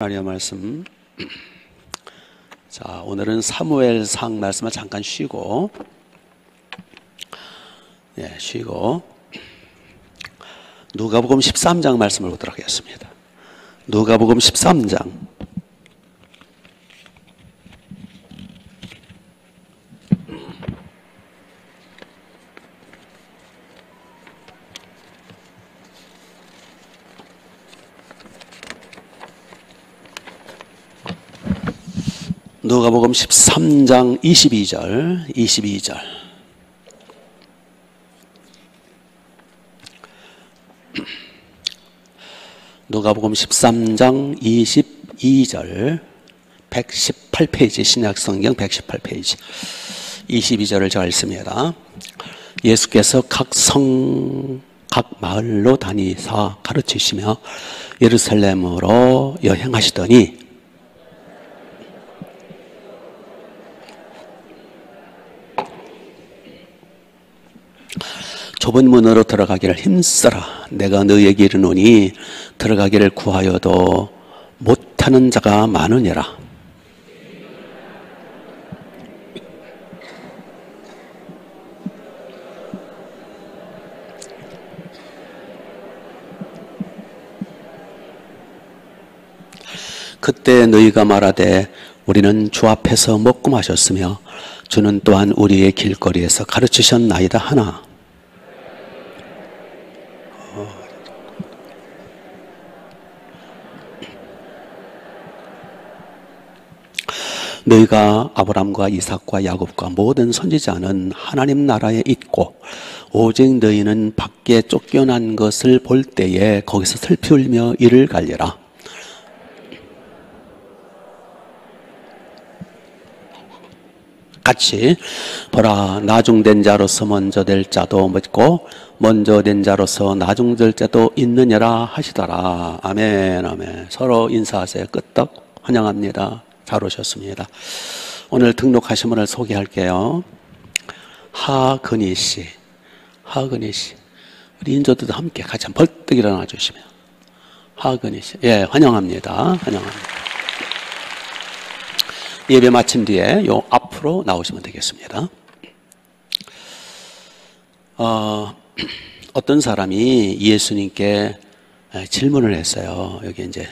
하나님의 말씀. 자, 오늘은 사무엘상 말씀을 잠깐 쉬고 누가복음 13장 말씀을 보도록 하겠습니다. 누가복음 13장. 누가복음 13장 22절. 누가복음 13장 22절 118페이지, 신약성경 118페이지 22절을 제가 읽습니다. 예수께서 각 마을로 다니사 가르치시며 예루살렘으로 여행하시더니 좁은 문으로 들어가기를 힘써라. 내가 너희에게 이르노니 들어가기를 구하여도 못하는 자가 많으니라. 그때 너희가 말하되 우리는 주 앞에서 먹고 마셨으며 주는 또한 우리의 길거리에서 가르치셨나이다 하나. 너희가 아브라함과 이삭과 야곱과 모든 선지자는 하나님 나라에 있고 오직 너희는 밖에 쫓겨난 것을 볼 때에 거기서 슬피 울며 이를 갈리라. 같이 보라, 나중된 자로서 먼저 될 자도 있고 먼저 된 자로서 나중될 자도 있느니라 하시더라. 아멘, 아멘. 서로 인사하세요. 끄떡 환영합니다. 잘 오셨습니다. 오늘 등록하신 분을 소개할게요. 하근희 씨. 우리 인조들도 함께 같이 한번 벌떡 일어나 주시면. 하근희 씨. 예, 환영합니다. 예배 마친 뒤에 요 앞으로 나오시면 되겠습니다. 어떤 사람이 예수님께 질문을 했어요. 여기 이제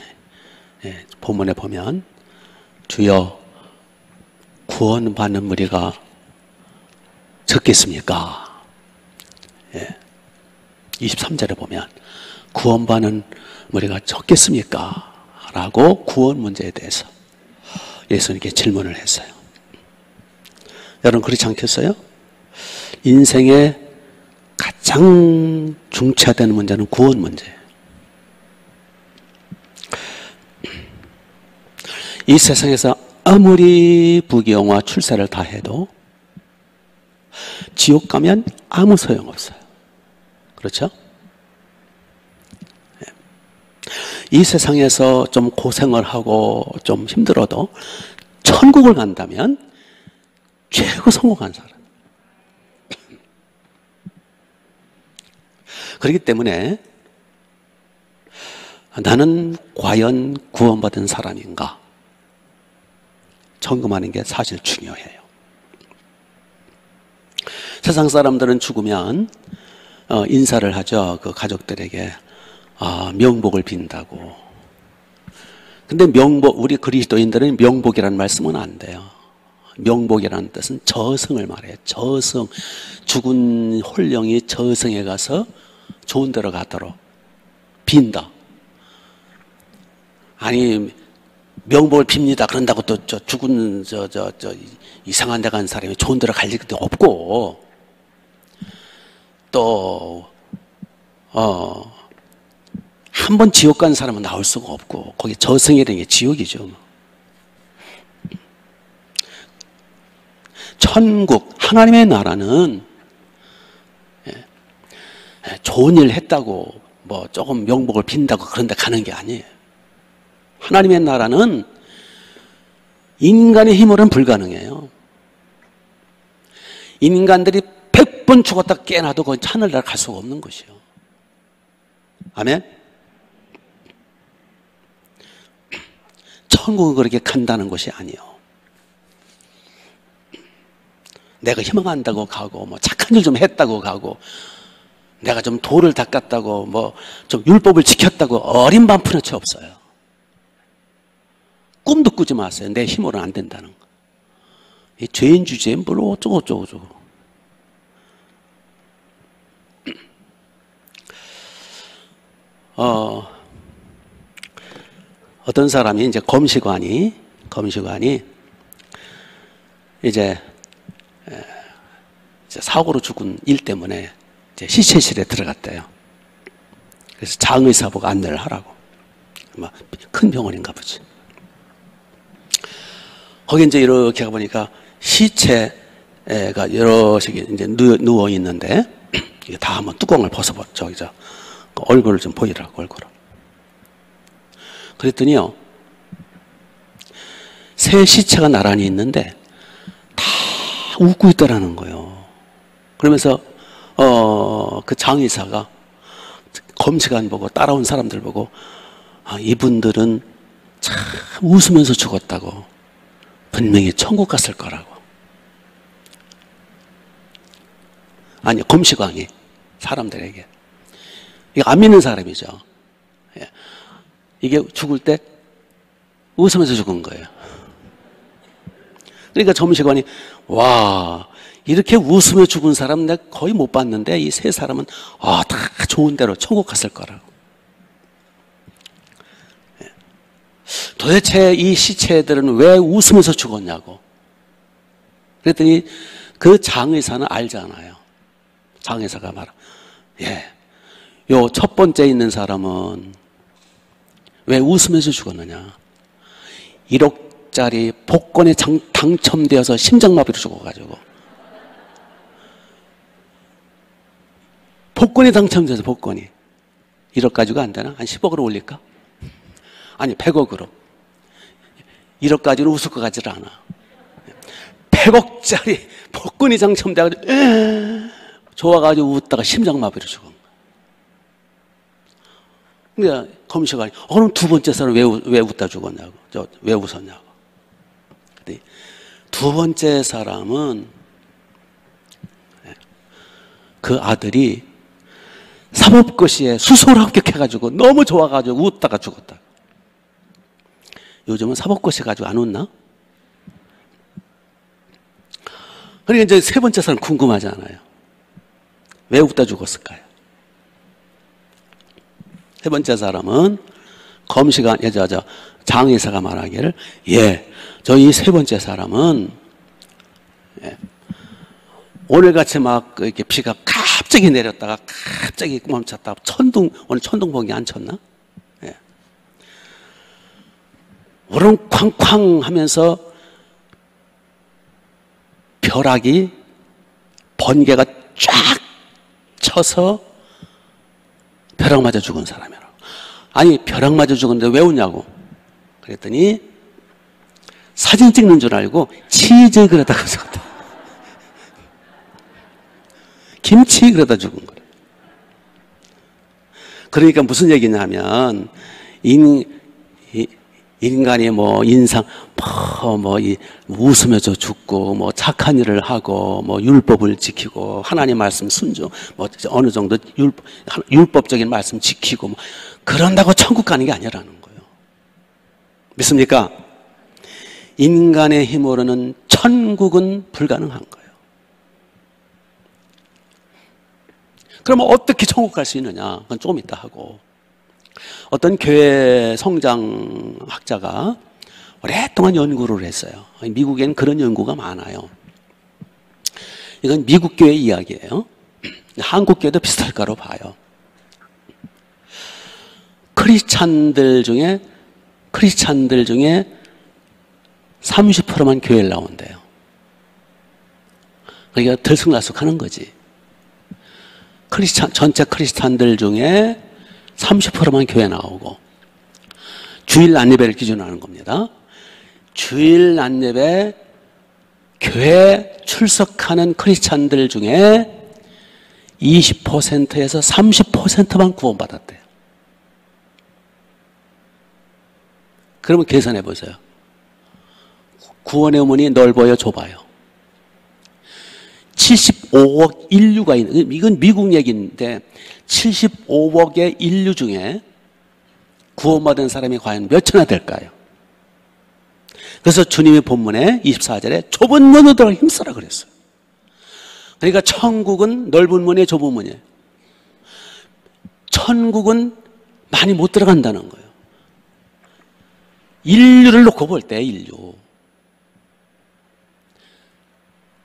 본문에 보면 주여, 구원받는 무리가 적겠습니까? 23절에 보면 구원받는 무리가 적겠습니까? 라고 구원 문제에 대해서 예수님께 질문을 했어요. 여러분 그렇지 않겠어요? 인생의 가장 중차되는 문제는 구원 문제예요. 이 세상에서 아무리 부귀영화 출세를 다 해도 지옥 가면 아무 소용없어요. 그렇죠? 이 세상에서 좀 고생을 하고 좀 힘들어도 천국을 간다면 최고 성공한 사람. 그렇기 때문에 나는 과연 구원받은 사람인가? 점검하는 게 사실 중요해요. 세상 사람들은 죽으면 인사를 하죠. 그 가족들에게 명복을 빈다고. 근데 우리 그리스도인들은 명복이라는 말씀은 안 돼요. 명복이라는 뜻은 저승을 말해요. 저승. 죽은 홀령이 저승에 가서 좋은 데로 가도록 빈다. 아니 명복을 빕니다. 그런다고 또 죽은 이상한 데 간 사람이 좋은 데로 갈 일도 없고, 또 한 번 지옥 간 사람은 나올 수가 없고, 거기 저승이라는 게 지옥이죠. 천국, 하나님의 나라는 좋은 일 했다고 뭐 조금 명복을 빈다고 그런 데 가는 게 아니에요. 하나님의 나라는 인간의 힘으로는 불가능해요. 인간들이 100번 죽었다 깨어나도 거기 하늘나라 갈 수가 없는 것이요. 아멘? 천국은 그렇게 간다는 것이 아니요. 내가 희망한다고 가고, 뭐 착한 일 좀 했다고 가고, 내가 좀 도를 닦았다고, 뭐 좀 율법을 지켰다고 어린 밤푸는 채 없어요. 꿈도 꾸지 마세요. 내 힘으로는 안 된다는 거. 이 죄인 주제에 뭘 어쩌고. 어떤 사람이 이제 검시관이 이제 사고로 죽은 일 때문에 이제 시체실에 들어갔대요. 그래서 장의사 보고 안내를 하라고. 아마 큰 병원인가 보지. 거기 이제 이렇게 가보니까 시체가 여럿이 이제 누워 있는데, 이게 다 한번 뚜껑을 벗어봐. 얼굴을 좀 보이라고, 얼굴을. 그랬더니요, 새 시체가 나란히 있는데 다 웃고 있더라는 거예요. 그러면서 그 장의사가 검시관 보고 따라온 사람들 보고, 이분들은 참 웃으면서 죽었다고, 분명히 천국 갔을 거라고. 아니, 검시관이 사람들에게, 이거 안 믿는 사람이죠. 이게 죽을 때 웃으면서 죽은 거예요. 그러니까 점시관이, 와, 이렇게 웃으며 죽은 사람 내가 거의 못 봤는데 이 세 사람은 다 좋은 대로 천국 갔을 거라고. 도대체 이 시체들은 왜 웃으면서 죽었냐고. 그랬더니 그 장의사는 알잖아요. 장의사가 말하, 요 첫 번째 있는 사람은 왜 웃으면서 죽었느냐. 1억짜리 복권에 당첨되어서 심장마비로 죽어가지고. 복권에 당첨돼서, 복권이 1억 가지고 안 되나? 한 10억으로 올릴까? 아니, 100억으로. 1억까지는 웃을 것 같지를 않아. 100억짜리 복권이 당첨돼가지고 좋아가지고 웃다가 심장마비로 죽은 거야. 그러니까 검시관이, 그럼 두 번째 사람 왜 웃다 죽었냐고, 왜 웃었냐고. 두 번째 사람은 그 아들이 사법고시에 수소를 합격해가지고 너무 좋아가지고 웃다가 죽었다. 요즘은 사법고시 가지고 안 웃나? 그러니까 이제 세 번째 사람 궁금하잖아요. 왜 웃다 죽었을까요? 세 번째 사람은 검시관, 장의사가 말하기를, 저희 세 번째 사람은 오늘같이 막 이렇게 비가 갑자기 내렸다가 갑자기 멈췄다. 오늘 천둥번개 안 쳤나? 우렁쾅쾅 하면서 벼락이, 번개가 쫙 쳐서 벼락 맞아 죽은 사람이라고. 아니, 벼락 맞아 죽었는데 왜 웃냐고. 그랬더니 사진 찍는 줄 알고 치즈 그러다가 죽었다. 김치 그러다 죽은 거예요. 그러니까 무슨 얘기냐면, 인간이 뭐 인상, 웃으면서 죽고, 착한 일을 하고, 율법을 지키고, 하나님 말씀 순종, 어느 정도 율법적인 말씀 지키고, 그런다고 천국 가는 게 아니라는 거예요. 믿습니까? 인간의 힘으로는 천국은 불가능한 거예요. 그러면 어떻게 천국 갈 수 있느냐? 그건 조금 이따 하고. 어떤 교회 성장학자가 오랫동안 연구를 했어요. 미국에는 그런 연구가 많아요. 이건 미국 교회 이야기예요. 한국 교회도 비슷할까로 봐요. 크리스찬들 중에 30%만 교회를 나온대요. 그러니까 들쑥날쑥하는 거지. 전체 크리스찬들 중에 30%만 교회 나오고, 주일 안예배를 기준으로 하는 겁니다. 주일 안예배 교회 출석하는 크리스찬들 중에 20%에서 30%만 구원받았대요. 그러면 계산해 보세요. 구원의 문이 넓어요, 좁아요? 75억 인류가 있는, 이건 미국 얘기인데 75억의 인류 중에 구원받은 사람이 과연 몇이나 될까요? 그래서 주님의 본문에 24절에 좁은 문으로 들어가 힘쓰라 그랬어요. 그러니까 천국은 넓은 문이에요, 좁은 문이에요? 천국은 많이 못 들어간다는 거예요. 인류를 놓고 볼 때 인류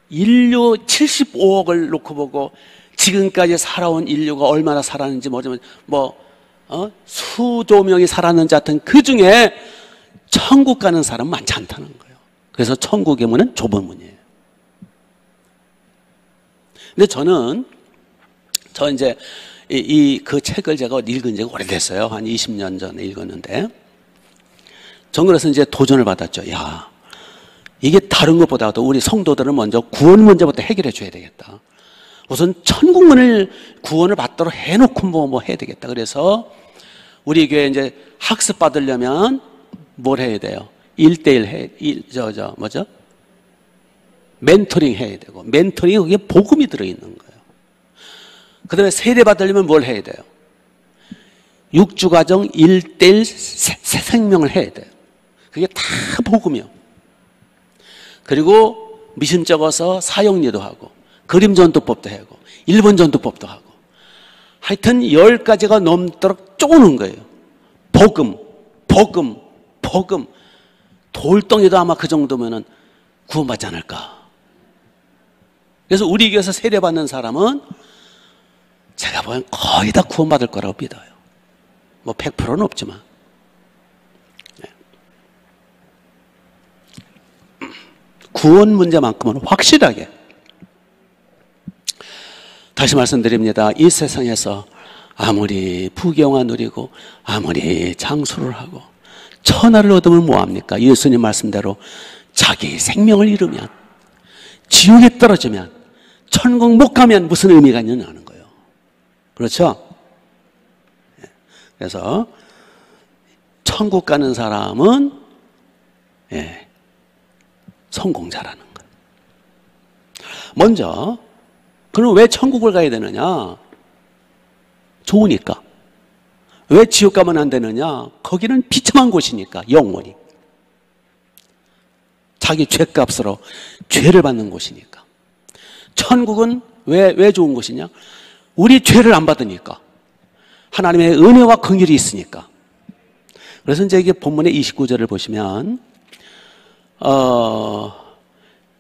75억을 놓고 보고 지금까지 살아온 인류가 얼마나 살았는지 수조 명이 살았는지 하여튼 그 중에 천국 가는 사람 많지 않다는 거예요. 그래서 천국의 문은 좁은 문이에요. 근데 저 이제 그 책을 제가 읽은 지가 오래됐어요. 한 20년 전에 읽었는데, 전 그래서 이제 도전을 받았죠. 야, 이게 다른 것보다도 우리 성도들은 먼저 구원 문제부터 해결해 줘야 되겠다. 우선 천국문을 구원을 받도록 해놓고 뭐 해야 되겠다. 그래서 우리 교회 이제 학습 받으려면 뭘 해야 돼요? 1대1 멘토링 해야 되고, 멘토링이 거기에 복음이 들어있는 거예요. 그 다음에 세례 받으려면 뭘 해야 돼요? 6주과정 1대1 새 생명을 해야 돼요. 그게 다 복음이요. 그리고 미션 적어서 사형리도 하고, 그림 전도법도 하고, 일본 전도법도 하고, 하여튼 10가지가 넘도록 쪼는 거예요. 복음. 돌덩이도 아마 그 정도면은 구원받지 않을까. 그래서 우리 교회에서 세례받는 사람은 제가 보기엔 거의 다 구원받을 거라고 믿어요. 뭐 100%는 없지만. 구원 문제만큼은 확실하게, 다시 말씀드립니다. 이 세상에서 아무리 부귀영화 누리고 아무리 장수를 하고 천하를 얻으면 뭐합니까? 예수님 말씀대로 자기 생명을 잃으면, 지옥에 떨어지면, 천국 못 가면 무슨 의미가 있느냐는 거예요. 그렇죠? 그래서 천국 가는 사람은 성공자라는 거예요. 먼저 그럼 왜 천국을 가야 되느냐? 좋으니까. 왜 지옥 가면 안 되느냐? 거기는 비참한 곳이니까, 영원히. 자기 죄값으로 죄를 받는 곳이니까. 천국은 왜 좋은 곳이냐? 우리 죄를 안 받으니까. 하나님의 은혜와 긍휼이 있으니까. 그래서 이제 이게 본문의 29절을 보시면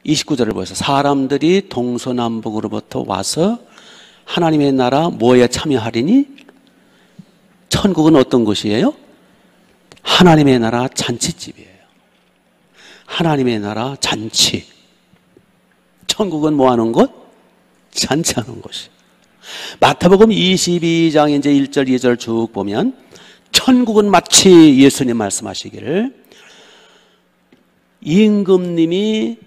29절을 보세요. 사람들이 동서남북으로부터 와서 하나님의 나라 뭐에 참여하리니? 천국은 어떤 곳이에요? 하나님의 나라 잔치집이에요. 하나님의 나라 잔치. 천국은 뭐 하는 곳? 잔치하는 곳이. 마태복음 22장 이제 1절 2절 쭉 보면 천국은 마치 예수님 말씀하시기를 임금님이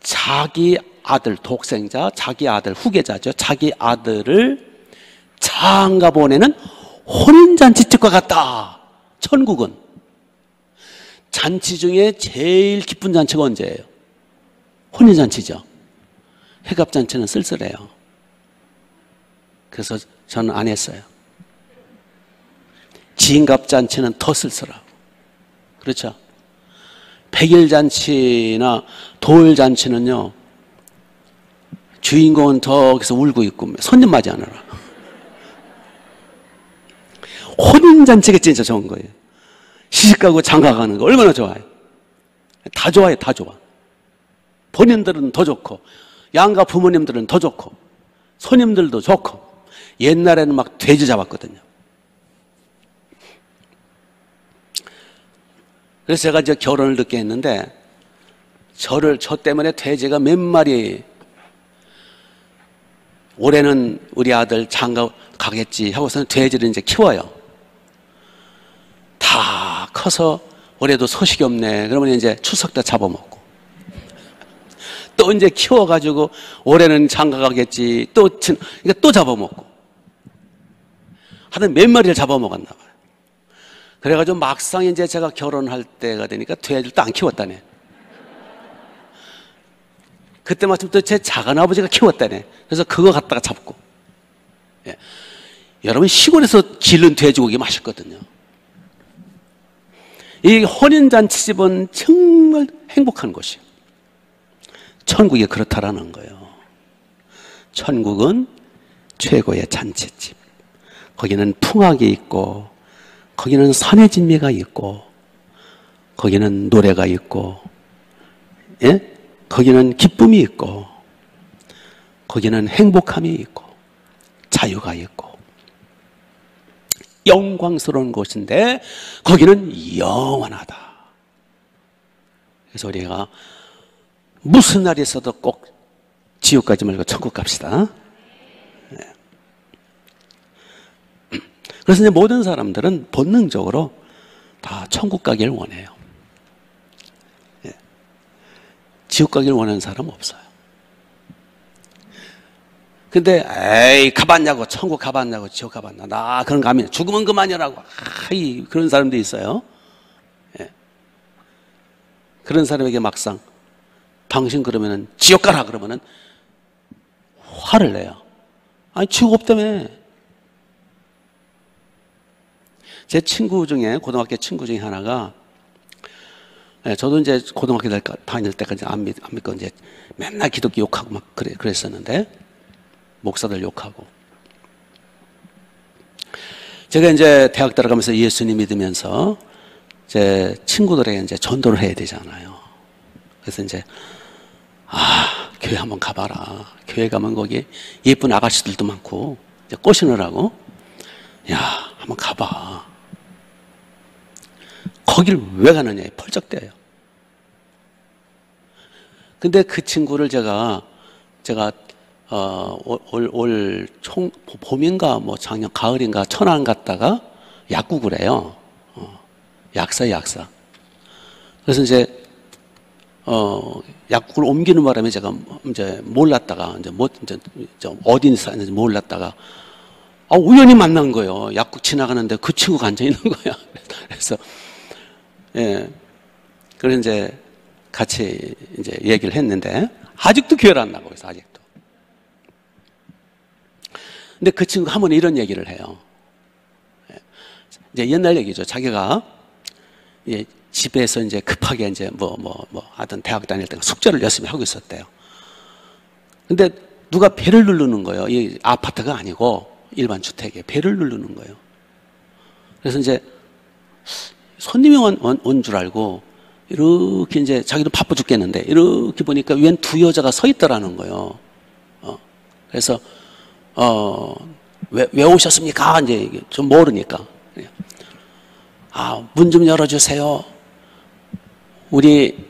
자기 아들, 독생자, 자기 아들, 후계자죠. 자기 아들을 장가 보내는 혼인잔치집과 같다. 천국은. 잔치 중에 제일 기쁜 잔치가 언제예요? 혼인잔치죠. 회갑잔치는 쓸쓸해요. 그래서 저는 안 했어요. 지인갑잔치는 더 쓸쓸하고. 그렇죠? 백일잔치나 도일잔치는요, 주인공은 저기서 울고 있고 손님 맞이하느라. 혼인잔치가 진짜 좋은 거예요. 시집가고 장가가는 거 얼마나 좋아요. 다 좋아요. 다 좋아. 본인들은 더 좋고, 양가 부모님들은 더 좋고, 손님들도 좋고. 옛날에는 막 돼지 잡았거든요. 그래서 제가 이제 결혼을 늦게 했는데 저 때문에 돼지가 몇 마리, 올해는 우리 아들 장가 가겠지 하고서는 돼지를 이제 키워요. 다 커서 올해도 소식이 없네. 그러면 이제 추석 때 잡아먹고, 또 이제 키워가지고 올해는 장가 가겠지, 그러니까 또 잡아먹고, 하여튼 몇 마리를 잡아먹었나 봐요. 그래가지고 막상 이제 제가 결혼할 때가 되니까 두 애들도 안 키웠다네. 그때 마침 또 제 작은아버지가 키웠다네. 그래서 그거 갖다가 잡고. 예. 여러분, 시골에서 기른 돼지고기 맛있거든요. 이 혼인잔치집은 정말 행복한 곳이에요. 천국이 그렇다라는 거예요. 천국은 최고의 잔치집. 거기는 풍악이 있고, 거기는 산의 진미가 있고, 거기는 노래가 있고, 예? 거기는 기쁨이 있고, 거기는 행복함이 있고, 자유가 있고, 영광스러운 곳인데 거기는 영원하다. 그래서 우리가 무슨 날이 있어도 꼭 지옥 가지 말고 천국 갑시다. 그래서 이제 모든 사람들은 본능적으로 다 천국 가길 원해요. 지옥 가길 원하는 사람 없어요. 근데 에이 가봤냐고, 천국 가봤냐고, 지옥 가봤냐, 나 그런 거 하면 죽으면 그만이라고, 그런 사람도 있어요. 그런 사람에게 막상 당신 그러면은 지옥 가라 그러면은 화를 내요. 아니 지옥 없다며. 제 친구 중에, 고등학교 친구 중에 하나가, 저도 이제 고등학교 다닐 때까지 안 믿고 이제 맨날 기독교 욕하고 막 그랬었는데, 목사들 욕하고. 제가 이제 대학 들어가면서 예수님 믿으면서 제 친구들에게 이제 전도를 해야 되잖아요. 그래서 이제, 교회 한번 가봐라. 교회 가면 거기 예쁜 아가씨들도 많고, 이제 꼬시느라고, 야, 한번 가봐. 거길 왜 가느냐, 펄쩍대요. 근데 그 친구를 제가 봄인가 뭐 작년 가을인가 천안 갔다가 약국을 해요. 약사. 그래서 이제 약국을 옮기는 바람에 제가 이제 몰랐다가 이제 어디 사는지 몰랐다가 우연히 만난 거예요. 약국 지나가는데 그 친구가 앉아 있는 거야. 그래서 그래서 이제 같이 이제 얘기를 했는데 아직도 교회를 안 나가고 있어, 아직도. 근데 그 친구 한 번 이런 얘기를 해요. 이제 옛날 얘기죠. 자기가 집에서 이제 급하게 이제 하여튼 대학 다닐 때 숙제를 열심히 하고 있었대요. 근데 누가 벨을 누르는 거예요. 이 아파트가 아니고 일반 주택에 벨을 누르는 거예요. 그래서 이제 손님이 온 줄 알고 이렇게 이제 자기도 바빠 죽겠는데 이렇게 보니까 웬 두 여자가 서 있더라는 거예요. 그래서 왜 오셨습니까? 이제 좀 모르니까. 문 좀 열어주세요. 우리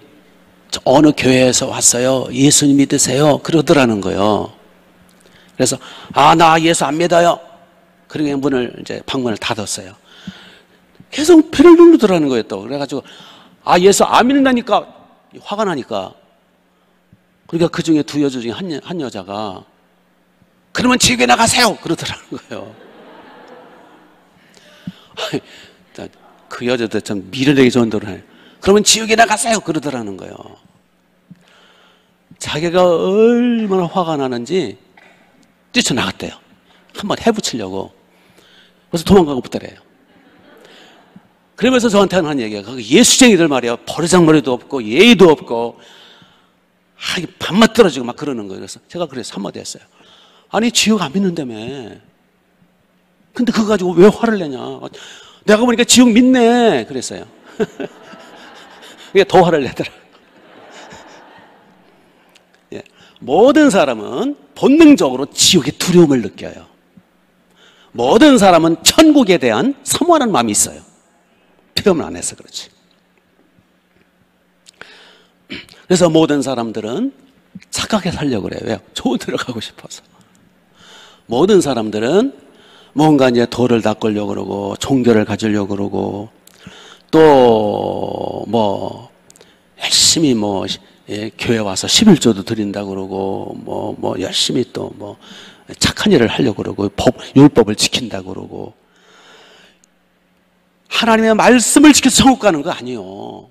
어느 교회에서 왔어요. 예수님 믿으세요. 그러더라는 거예요. 그래서 나 예수 안 믿어요. 그러게 이제 방문을 닫았어요. 계속 배를 누르더라는 거예요. 또 그래가지고 예수 안 믿는다니까 화가 나니까. 그러니까 그 중에 두 여자 중에 한 여자가 그러면 지옥에 나가세요. 그러더라는 거예요. 그 여자도 참 밀어내기 좋은 대로 해요. 그러면 지옥에 나가세요. 그러더라는 거예요. 자기가 얼마나 화가 나는지 뛰쳐나갔대요. 한번 해붙이려고. 그래서 도망가고 붙더래요. 그러면서 저한테는 한 얘기가 예수쟁이들 말이야. 버르장머리도 없고 예의도 없고 밥맛 떨어지고 막 그러는 거예요. 그래서 제가 그래서 한마디 했어요. 아니 지옥 안 믿는다며. 근데 그거 가지고 왜 화를 내냐. 내가 보니까 지옥 믿네. 그랬어요. 그게 더 화를 내더라. 모든 사람은 본능적으로 지옥의 두려움을 느껴요. 모든 사람은 천국에 대한 사모하는 마음이 있어요. 필요는 안 해서 그렇지. 그래서 모든 사람들은 착하게 살려고 그래요. 왜요? 좋은 데로 가고 싶어서. 모든 사람들은 뭔가 이제 도를 닦으려고 그러고 종교를 가지려고 그러고 또 열심히 교회 와서 11조도 드린다고 그러고 열심히 또 착한 일을 하려고 그러고 율법을 지킨다고 그러고 하나님의 말씀을 지켜서 천국 가는 거 아니에요.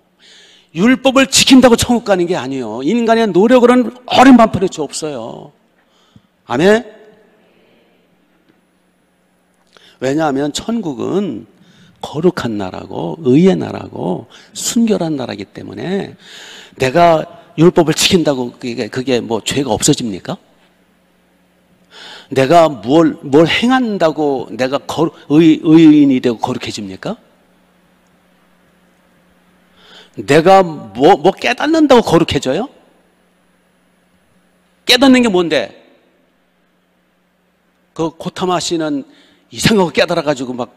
율법을 지킨다고 천국 가는 게 아니에요. 인간의 노력으로는 어린 반푼의 수 없어요. 아멘? 왜냐하면 천국은 거룩한 나라고 의의 나라고 순결한 나라이기 때문에 내가 율법을 지킨다고 그게 뭐 죄가 없어집니까? 내가 뭘 행한다고 내가 의인이 되고 거룩해집니까? 내가 뭐 깨닫는다고 거룩해져요? 깨닫는 게 뭔데? 그 고타마 씨는 이상하게 깨달아가지고 막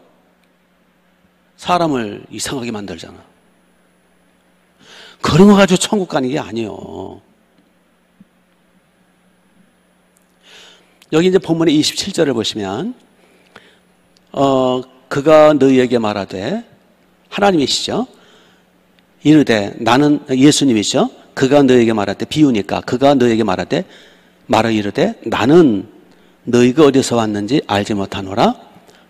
사람을 이상하게 만들잖아. 그런 거 가지고 천국 가는 게 아니에요. 여기 이제 본문의 27절을 보시면, 그가 너희에게 말하되, 하나님이시죠? 이르되, 나는, 예수님이시죠? 그가 너희에게 말하되, 비유니까, 그가 너희에게 말하되, 말을 이르되, 나는 너희가 어디서 왔는지 알지 못하노라.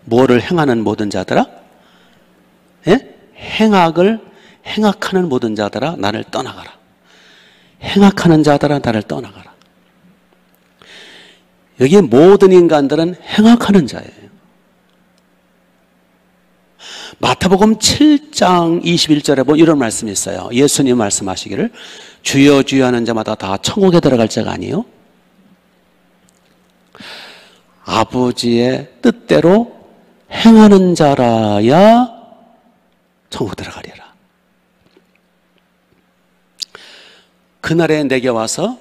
뭐를 행하는 모든 자들아? 예? 행악하는 모든 자들아, 나를 떠나가라. 행악하는 자들아, 나를 떠나가라. 여기 모든 인간들은 행악하는 자예요. 마태복음 7장 21절에 보면 이런 말씀이 있어요. 예수님 말씀하시기를 주여 주여 하는 자마다 다 천국에 들어갈 자가 아니요 아버지의 뜻대로 행하는 자라야 천국 들어가리라. 그날에 내게 와서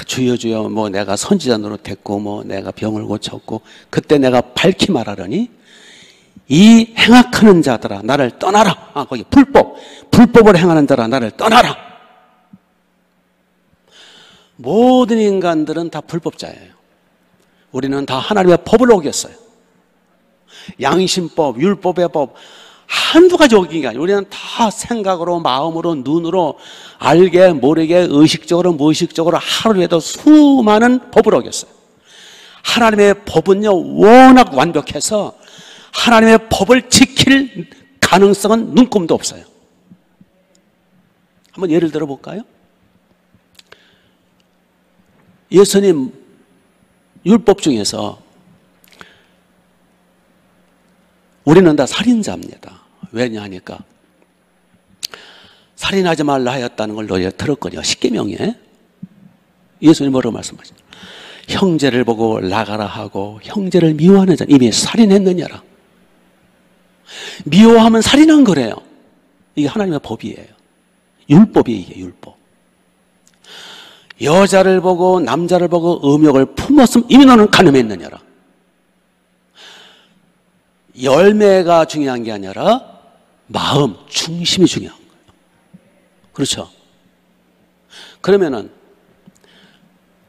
주여 주여 뭐 내가 선지자 노릇했고 뭐 내가 병을 고쳤고 그때 내가 밝히 말하려니 이 행악하는 자들아 나를 떠나라. 거기 불법을 행하는 자라 나를 떠나라. 모든 인간들은 다 불법자예요. 우리는 다 하나님의 법을 어겼어요. 양심법, 율법의 법 한두 가지 어긴 게 아니에요. 우리는 다 생각으로, 마음으로, 눈으로, 알게, 모르게, 의식적으로, 무의식적으로 하루에도 수많은 법을 어겼어요. 하나님의 법은요, 워낙 완벽해서 하나님의 법을 지킬 가능성은 눈금도 없어요. 한번 예를 들어 볼까요? 예수님 율법 중에서 우리는 다 살인자입니다. 왜냐하니까 살인하지 말라 하였다는 걸 너희가 들었거든요. 십계명에 예수님 뭐라고 말씀하시죠? 형제를 보고 나가라 하고 형제를 미워하는 자는 이미 살인했느냐라. 미워하면 살인한 거래요. 이게 하나님의 법이에요. 율법이 이게 율법. 여자를 보고 남자를 보고 음욕을 품었으면 이미 너는 간음했느냐라. 열매가 중요한 게 아니라 마음, 중심이 중요한 거예요. 그렇죠? 그러면은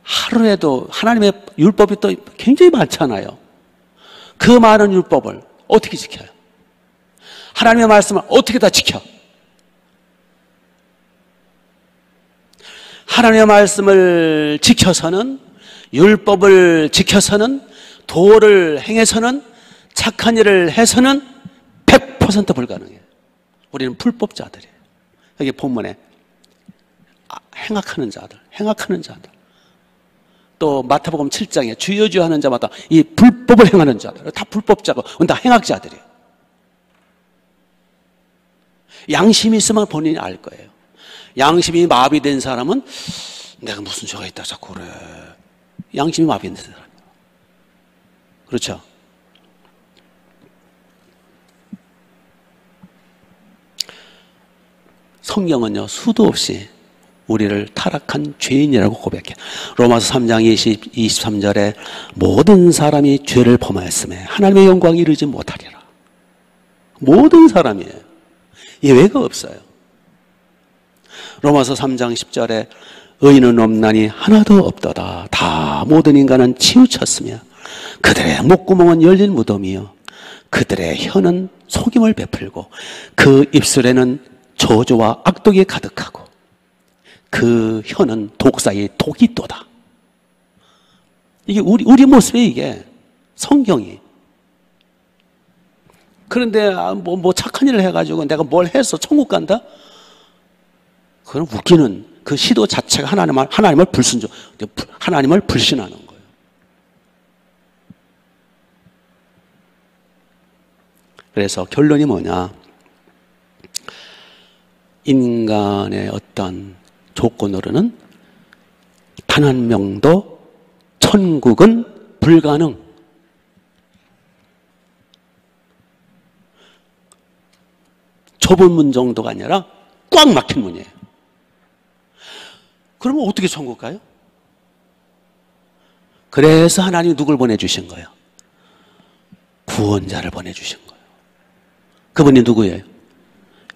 하루에도 하나님의 율법이 또 굉장히 많잖아요. 그 많은 율법을 어떻게 지켜요? 하나님의 말씀을 어떻게 다 지켜? 하나님의 말씀을 지켜서는, 율법을 지켜서는, 도를 행해서는, 착한 일을 해서는 100% 불가능해요. 우리는 불법자들이에요. 여기 본문에 행악하는 자들, 행악하는 자들. 또 마태복음 7장에 주여 주여 하는 자마다 이 불법을 행하는 자들, 다 불법자고 다 행악자들이에요. 양심이 있으면 본인이 알 거예요. 양심이 마비된 사람은 내가 무슨 죄가 있다 자꾸 그래. 양심이 마비된 사람이에요. 그렇죠? 성경은요 수도 없이 우리를 타락한 죄인이라고 고백해요. 로마서 3장 23절에 모든 사람이 죄를 범하였음에 하나님의 영광에 이르지 못하리라. 모든 사람이에요. 예외가 없어요. 로마서 3장 10절에 의인은 없나니 하나도 없도다. 다 모든 인간은 치우쳤으며 그들의 목구멍은 열린 무덤이요 그들의 혀는 속임을 베풀고 그 입술에는 저주와 악독이 가득하고 그 혀는 독사의 독이 또다. 이게 우리 모습이 이게 성경이. 그런데 뭐 착한 일을 해가지고 내가 뭘 해서 천국 간다? 그건 웃기는 그 시도 자체가 하나님을 하나님을 불신하는 거예요. 그래서 결론이 뭐냐? 인간의 어떤 조건으로는 단 한 명도 천국은 불가능. 좁은 문 정도가 아니라 꽉 막힌 문이에요. 그러면 어떻게 천국 가요? 그래서 하나님이 누굴 보내주신 거예요? 구원자를 보내주신 거예요. 그분이 누구예요?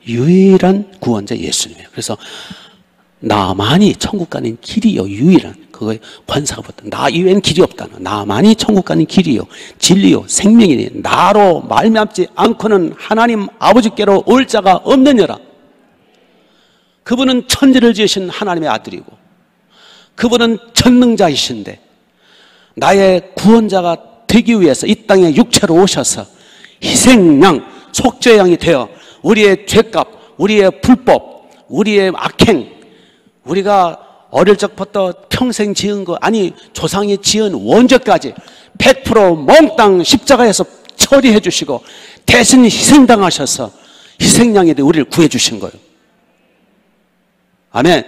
유일한 구원자 예수님이에요. 그래서 나만이 천국 가는 길이요, 유일한. 그거에 관사가 붙다. 나 이외엔 길이 없다. 나만이 천국 가는 길이요, 진리요, 생명이니 나로 말미암지 않고는 하나님 아버지께로 올 자가 없느니라. 그분은 천지를 지으신 하나님의 아들이고 그분은 전능자이신데 나의 구원자가 되기 위해서 이 땅에 육체로 오셔서 희생양, 속죄양이 되어 우리의 죄값, 우리의 불법, 우리의 악행, 우리가 어릴 적부터 평생 지은 거, 아니 조상이 지은 원죄까지 100% 몽땅 십자가에서 처리해 주시고 대신 희생당하셔서 희생양이 되어 우리를 구해 주신 거예요. 아멘.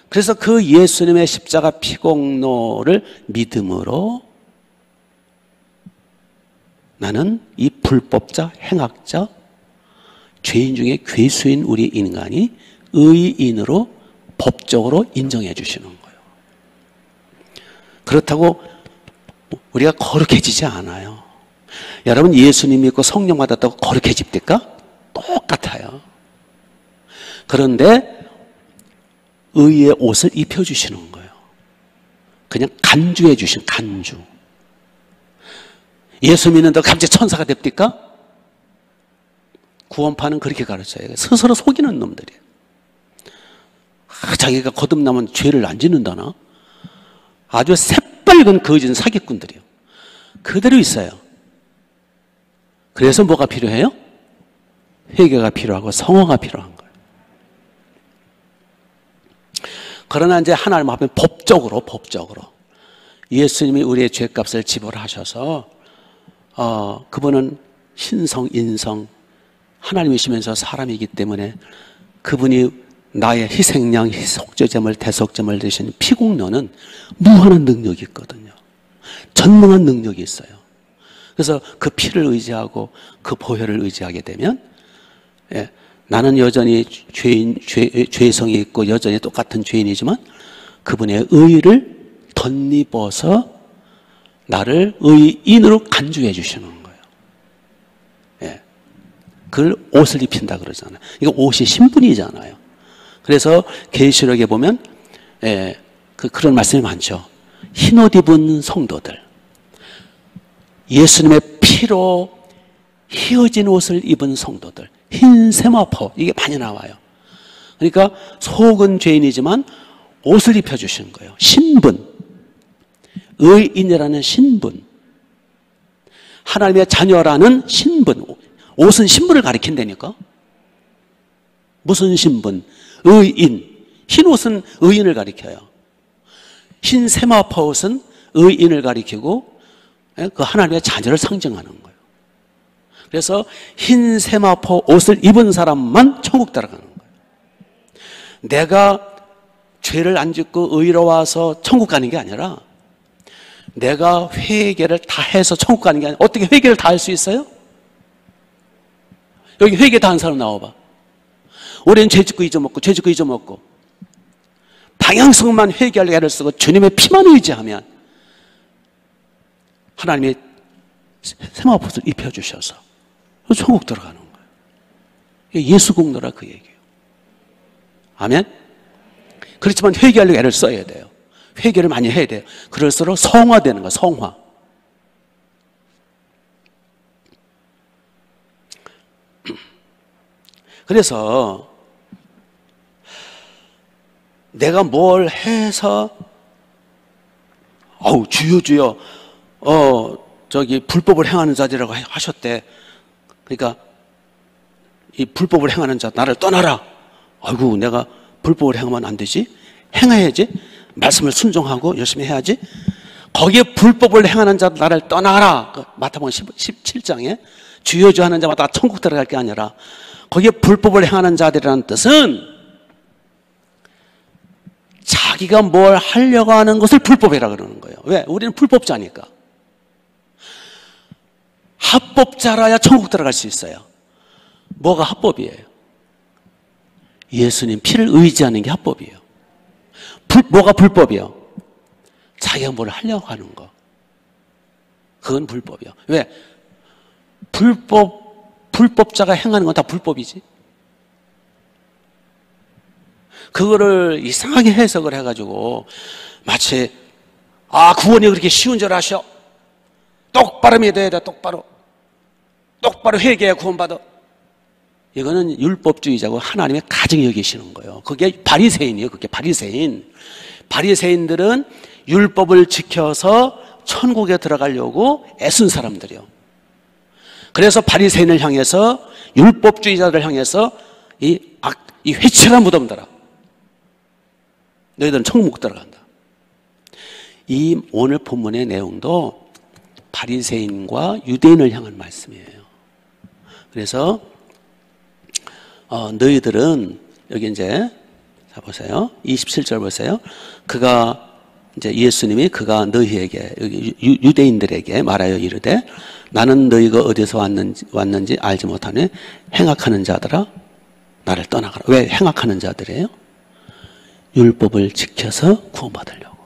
그래서 그 예수님의 십자가 피공로를 믿음으로 나는 이 불법자, 행악자, 죄인 중에 괴수인 우리 인간이 의인으로 법적으로 인정해 주시는 거예요. 그렇다고 우리가 거룩해지지 않아요. 여러분 예수님 믿고 성령 받았다고 거룩해집니까? 똑같아요. 그런데 의의 옷을 입혀주시는 거예요. 그냥 간주해 주신 간주. 예수 믿는다고 갑자기 천사가 됩니까? 구원파는 그렇게 가르쳐요. 스스로 속이는 놈들이에요. 자기가 거듭나면 죄를 안 짓는다나? 아주 새빨간 거짓 사기꾼들이에요. 그대로 있어요. 그래서 뭐가 필요해요? 회개가 필요하고 성화가 필요한 거예요. 그러나 이제 하나님 앞에 법적으로 예수님이 우리의 죄값을 지불하셔서 그분은 신성, 인성, 하나님이시면서 사람이기 때문에 그분이 나의 희생양, 속죄제물, 대속제물 되신 피공로는 무한한 능력이 있거든요. 전능한 능력이 있어요. 그래서 그 피를 의지하고 그 보혈을 의지하게 되면 나는 여전히 죄성이 있고 여전히 똑같은 죄인이지만 그분의 의를 덧입어서 나를 의인으로 간주해 주시는 거예요. 그걸 옷을 입힌다 그러잖아요. 이거 옷이 신분이잖아요. 그래서 계시록에 보면 그런 말씀이 많죠. 흰옷 입은 성도들, 예수님의 피로 휘어진 옷을 입은 성도들, 흰 세마포, 이게 많이 나와요. 그러니까 속은 죄인이지만 옷을 입혀주시는 거예요. 신분, 의인이라는 신분, 하나님의 자녀라는 신분. 옷은 신분을 가리킨다니까. 무슨 신분? 의인. 흰 옷은 의인을 가리켜요. 흰 세마포 옷은 의인을 가리키고 그 하나님의 자녀를 상징하는 거예요. 그래서 흰 세마포 옷을 입은 사람만 천국 들어가는 거예요. 내가 죄를 안 짓고 의로워서 천국 가는 게 아니라 내가 회개를 다 해서 천국 가는 게 아니라 어떻게 회개를 다 할 수 있어요? 여기 회개 다 한 사람 나와봐. 우리는 죄 짓고 잊어먹고 방향성만 회개할 애를 쓰고 주님의 피만 의지하면 하나님의 세마포를 입혀주셔서 천국 들어가는 거예요. 예수 공로라 그 얘기예요. 아멘? 그렇지만 회개하려고 애를 써야 돼요. 회개를 많이 해야 돼요. 그럴수록 성화되는 거예요. 성화. 그래서 내가 뭘 해서 주여 불법을 행하는 자들이라고 하셨대. 그러니까 이 불법을 행하는 자 나를 떠나라. 아이고 내가 불법을 행하면 안 되지. 행해야지. 말씀을 순종하고 열심히 해야지. 거기에 불법을 행하는 자 나를 떠나라. 마태복음 17장에 주여주 하는 자마다 천국 들어갈 게 아니라 거기에 불법을 행하는 자들이라는 뜻은 자기가 뭘 하려고 하는 것을 불법이라 그러는 거예요. 왜? 우리는 불법자니까. 합법자라야 천국 들어갈 수 있어요. 뭐가 합법이에요? 예수님 피를 의지하는 게 합법이에요. 뭐가 불법이요? 자기가 뭘 하려고 하는 거. 그건 불법이요. 왜? 불법자가 행하는 건 다 불법이지. 그거를 이상하게 해석을 해가지고 마치 구원이 그렇게 쉬운 줄 아셔. 똑바로 믿어야 돼. 똑바로 회개해야 구원받아. 이거는 율법주의자고 하나님의 가증히 여기시는 거예요. 그게 바리새인이에요. 그게 바리새인. 바리새인들은 율법을 지켜서 천국에 들어가려고 애쓴 사람들이요. 그래서 바리새인을 향해서 율법주의자들을 향해서 이 회칠한 무덤들아, 너희들은 천국 못 들어간다. 이 오늘 본문의 내용도 바리새인과 유대인을 향한 말씀이에요. 그래서 너희들은 여기 이제 자 보세요. 27절 보세요. 예수님이 그가 너희에게 유대인들에게 말하여 이르되 나는 너희가 어디서 왔는지 알지 못하니 행악하는 자들아 나를 떠나가라. 왜 행악하는 자들이에요? 율법을 지켜서 구원받으려고.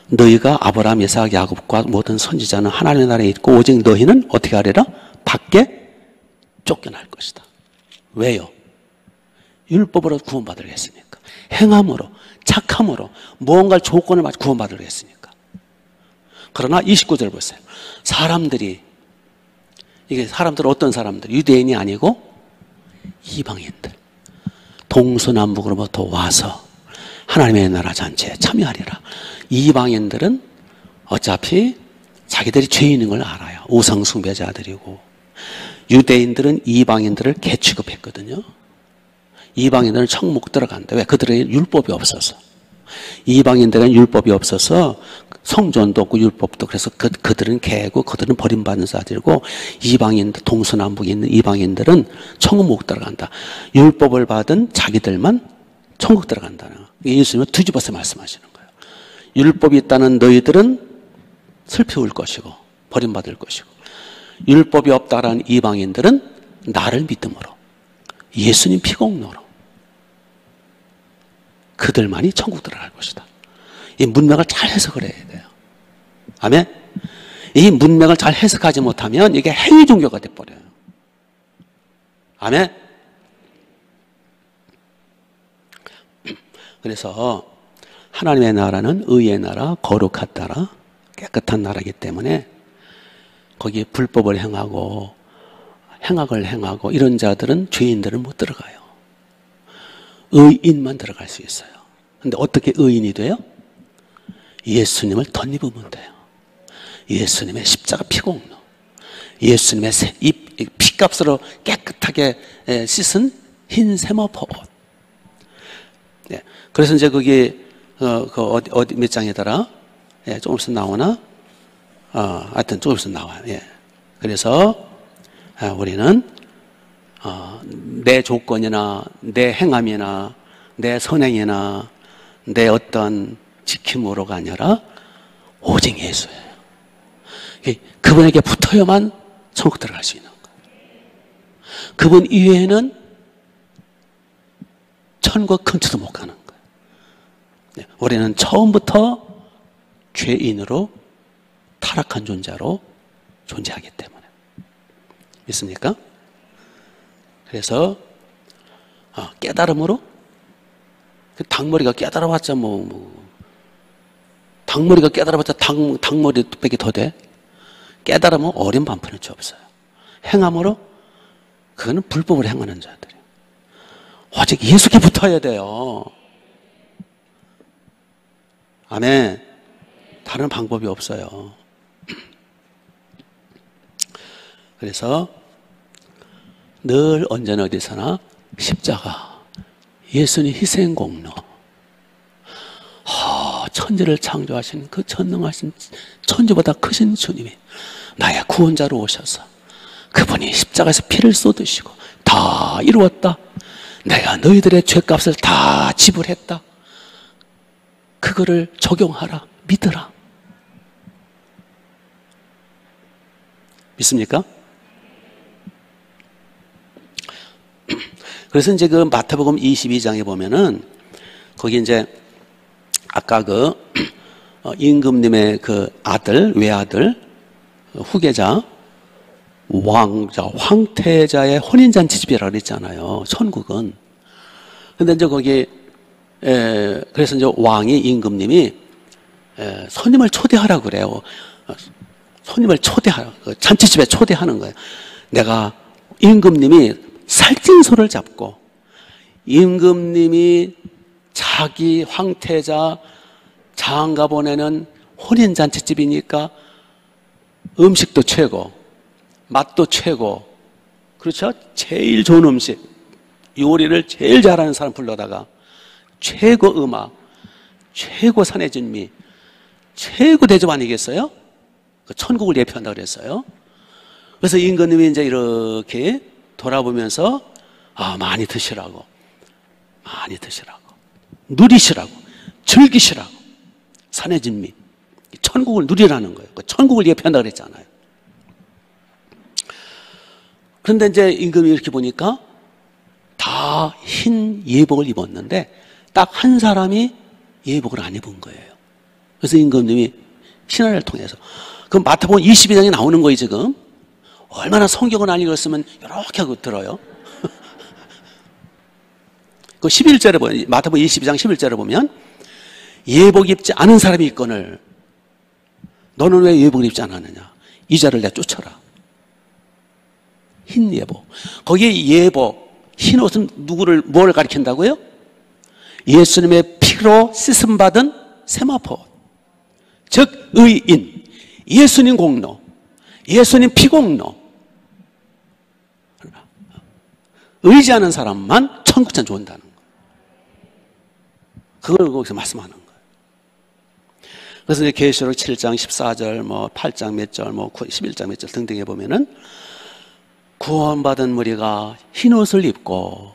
너희가 아브라함, 이삭, 야곱과 모든 선지자는 하나님의 나라에 있고 오직 너희는 어떻게 하리라? 밖에 쫓겨날 것이다. 왜요? 율법으로 구원받으려 했으니까. 행함으로, 착함으로 무언가 조건을 맞춰 구원받으려 했으니까. 그러나 29절 보세요. 이게 사람들 어떤 사람들? 유대인이 아니고 이방인들. 동서남북으로부터 와서 하나님의 나라 잔치에 참여하리라. 이방인들은 어차피 자기들이 죄인인 걸 알아요. 우상 숭배자들이고. 유대인들은 이방인들을 개취급했거든요. 이방인들은 천국 들어간다. 왜? 그들에게 율법이 없어서. 이방인들은 율법이 없어서 성전도 없고 율법도. 그래서 그들은 개고 그들은 버림받는 자들이고 이방인들, 동서남북에 있는 이방인들은 천국 못 들어간다. 율법을 받은 자기들만 천국 들어간다는 거예요. 예수님은 뒤집어서 말씀하시는 거예요. 율법이 있다는 너희들은 슬피 울 것이고 버림받을 것이고 율법이 없다라는 이방인들은 나를 믿음으로 예수님 피공로로 그들만이 천국 들어갈 것이다. 이 문맥을 잘 해석을 해야 돼요. 아멘? 이 문맥을 잘 해석하지 못하면 이게 행위 종교가 돼버려요. 아멘? 그래서 하나님의 나라는 의의 나라, 거룩한 나라, 깨끗한 나라이기 때문에 거기에 불법을 행하고 행악을 행하고 이런 자들은 죄인들은 못 들어가요. 의인만 들어갈 수 있어요. 근데 어떻게 의인이 돼요? 예수님을 덧입으면 돼요. 예수님의 십자가 피공로, 예수님의 이 피값으로 깨끗하게 씻은 흰 세마포 옷. 네. 그래서 이제 그게 어디 몇 장이더라? 예, 조금 있으면 나오나? 하여튼 조금 있으면 나와요. 예. 그래서 우리는 내 조건이나 내 행함이나 내 선행이나 내 어떤 지킴으로가 아니라 오직 예수예요. 그분에게 붙어야만 천국 들어갈 수 있는 거예요. 그분 이외에는 천국 근처도 못 가는 거예요. 네, 우리는 처음부터 죄인으로 타락한 존재로 존재하기 때문에. 믿습니까? 그래서 깨달음으로 닭머리가 깨달아봤자 닭머리가 깨달아봤자 닭머리밖에 더 돼. 깨달으면 어린 반푼은 없어요. 행함으로 그거는 불법을 행하는 자들이에요. 오직 예수께 붙어야 돼요. 아멘. 다른 방법이 없어요. 그래서 늘 언제나 어디서나 십자가, 예수님 희생 공로. 천지를 창조하신 그 전능하신 천지보다 크신 주님이 나의 구원자로 오셔서 그분이 십자가에서 피를 쏟으시고 다 이루었다. 내가 너희들의 죄값을 다 지불했다. 그거를 적용하라. 믿으라. 믿습니까? 그래서 이제 그 마태복음 22장에 보면은 거기 이제 아까 그 임금님의 그 아들, 외아들, 후계자, 황태자의 혼인잔치 집이라고 그랬잖아요. 천국은. 근데 이제 거기, 그래서 이제 왕이 임금님이 손님을 초대하라고 그래요. 손님을 초대하라. 잔치집에 초대하는 거예요. 내가 임금님이 살찐소를 잡고 임금님이 자기 황태자 장가 보내는 혼인잔치집이니까 음식도 최고, 맛도 최고, 그렇죠? 제일 좋은 음식, 요리를 제일 잘하는 사람 불러다가 최고 음악, 최고 산의 진미, 최고 대접 아니겠어요? 그 천국을 예표한다고 그랬어요. 그래서 임금님이 이제 이렇게 돌아보면서 많이 드시라고, 많이 드시라고, 누리시라고, 즐기시라고, 산의 진미, 천국을 누리라는 거예요. 천국을 예표한다고 그랬잖아요. 그런데 이제 임금이 이렇게 보니까 다 흰 예복을 입었는데 딱 한 사람이 예복을 안 입은 거예요. 그래서 임금님이 신하를 통해서, 그 마태복음 22장에 나오는 거예요 지금. 얼마나 성경을 안 읽었으면 이렇게 하고 들어요. 그 11절에 보면, 마태복음 22장 11절에 보면 예복 입지 않은 사람이 있거늘 너는 왜 예복을 입지 않았느냐, 이 자를 내가 쫓아라. 흰 예복. 거기에 예복, 흰 옷은 뭘 가리킨다고요? 예수님의 피로 씻음받은 세마포, 즉 의인, 예수님 공로, 예수님 피공로. 의지하는 사람만 천국장 좋은다는 거예요. 그걸 거기서 말씀하는 거예요. 그래서 이제 계시록 7장 14절, 8장 몇 절, 11장 몇 절 등등에 보면은 구원받은 무리가 흰 옷을 입고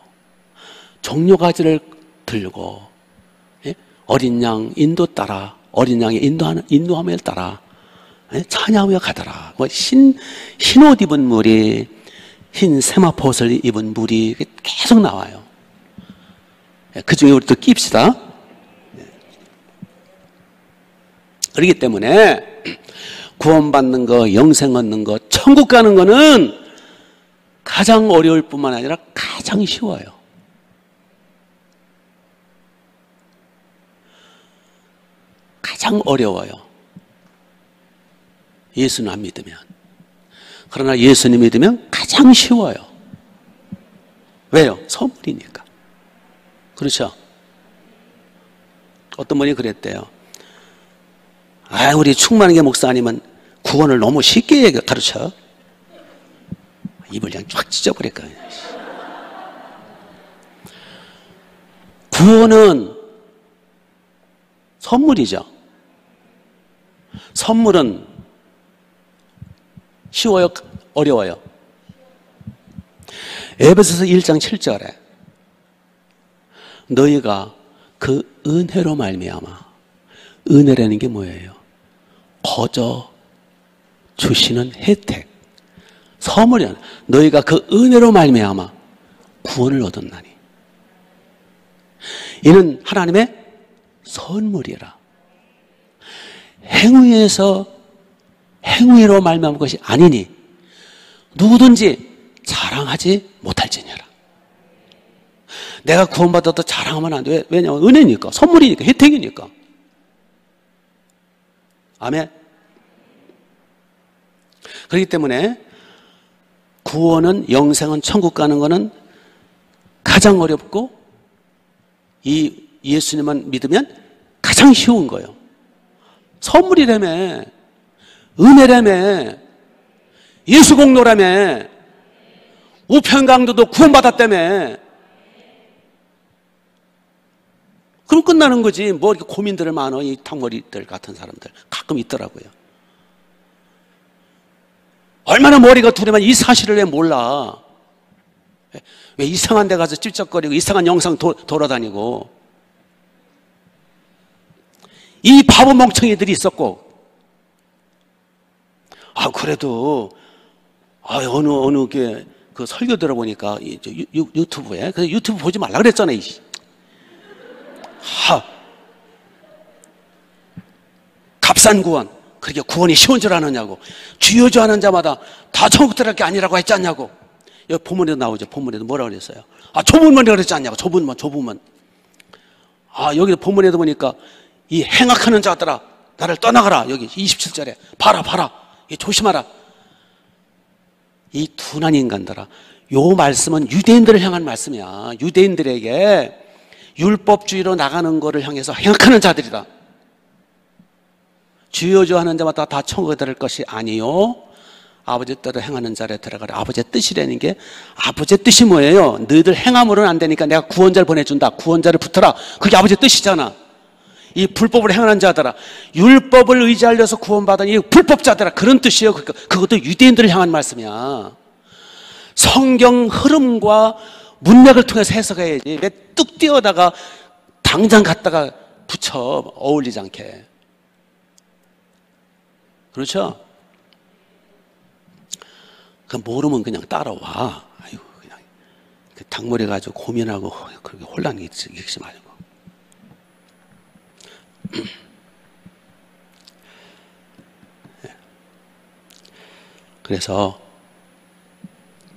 종려가지를 들고 어린 양 인도 따라, 어린 양의 인도함을 따라 찬양하며 가더라. 흰 옷 입은 무리, 흰 세마포옷을 입은 무리 계속 나와요. 그 중에 우리도 낍시다. 그렇기 때문에 구원받는 거, 영생 얻는 거, 천국 가는 거는 가장 어려울 뿐만 아니라 가장 쉬워요. 가장 어려워요. 예수는 안 믿으면. 그러나 예수님 믿으면 가장 쉬워요. 왜요? 선물이니까. 그렇죠? 어떤 분이 그랬대요. 우리 충만하게 목사 아니면 구원을 너무 쉽게 가르쳐. 입을 그냥 쫙 찢어버릴까. 구원은 선물이죠. 선물은 쉬워요? 어려워요? 에베소서 1장 7절에 너희가 그 은혜로 말미암아, 은혜라는 게 뭐예요? 거저 주시는 혜택, 선물이 아니라 너희가 그 은혜로 말미암아 구원을 얻었나니 이는 하나님의 선물이라. 행위로 말미암은 것이 아니니 누구든지 자랑하지 못할지니라. 내가 구원받아도 자랑하면 안 돼. 왜냐하면 은혜니까, 선물이니까, 혜택이니까. 아멘. 그렇기 때문에 구원은, 영생은, 천국 가는 것은 가장 어렵고 이 예수님만 믿으면 가장 쉬운 거예요. 선물이라며, 은혜라며, 예수 공로라며, 우편강도도 구원받았다며. 그럼 끝나는 거지. 뭐 이렇게 고민들을 많어. 이 탕머리들 같은 사람들 가끔 있더라고요. 얼마나 머리가 두려면 이 사실을 왜 몰라? 왜 이상한 데 가서 찝쩍거리고 이상한 영상 돌아다니고. 이 바보 멍청이들이 있었고, 그래도 어느 그 설교 들어보니까 유튜브에, 그래서 유튜브 보지 말라 그랬잖아요. 값싼 구원, 그렇게 구원이 쉬운 줄 아느냐고. 주여주하는 자마다 다 천국 들어갈 게 아니라고 했지 않냐고. 여기 본문에도 나오죠. 본문에도 뭐라고 그랬어요? 좁은문이라고 그랬지 않냐고. 좁은문. 여기 본문에도 보니까 이 행악하는 자들아 나를 떠나가라. 여기 27절에 봐라. 조심하라. 이 둔한 인간들아. 요 말씀은 유대인들을 향한 말씀이야. 유대인들에게 율법주의로 나가는 거를 향해서 행악하는 자들이다. 주여주하는 자마다 다 천국에 들어갈 것이 아니요 아버지 뜻대로 행하는 자를 들어가라. 아버지의 뜻이라는 게, 아버지의 뜻이 뭐예요? 너희들 행함으로는 안 되니까 내가 구원자를 보내준다. 구원자를 붙어라. 그게 아버지의 뜻이잖아. 이 불법을 행하는 자들아, 율법을 의지하려서 구원받은 이 불법자들아, 그런 뜻이에요. 그것도 유대인들을 향한 말씀이야. 성경 흐름과 문맥을 통해서 해석해야지. 왜 뚝 띄어다가 당장 갖다가 붙여 어울리지 않게. 그렇죠? 그 모르면 그냥 따라와. 아이고, 그냥 그 닭머리 가지고 고민하고 그렇게 혼란 일으키지 말고. 그래서